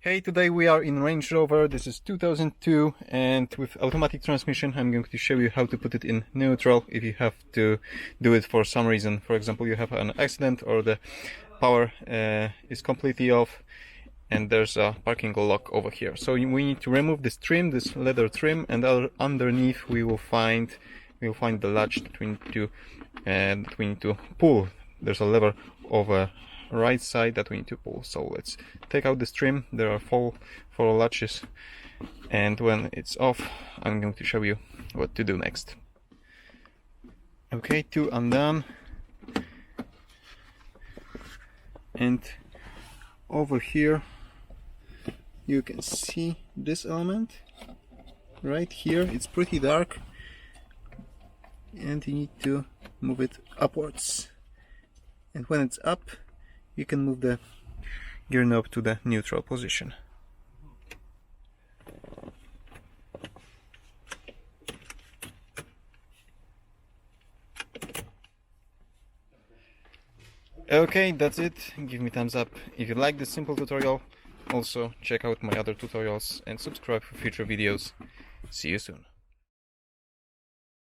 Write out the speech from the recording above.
Hey, today we are in Range Rover. This is 2002, and with automatic transmission I'm going to show you how to put it in neutral if you have to do it for some reason. For example, you have an accident or the power is completely off and there's a parking lock over here. So we need to remove this trim, this leather trim, and underneath we will find the latch that we need to pull. There's a lever over right side that we need to pull. So let's take out this trim. There are four latches, and when it's off I'm going to show you what to do next. Okay, two undone, and over here you can see this element right here. It's pretty dark and you need to move it upwards, and when it's up you can move the gear knob to the neutral position. Okay, that's it. Give me thumbs up if you like this simple tutorial. Also check out my other tutorials and subscribe for future videos. See you soon.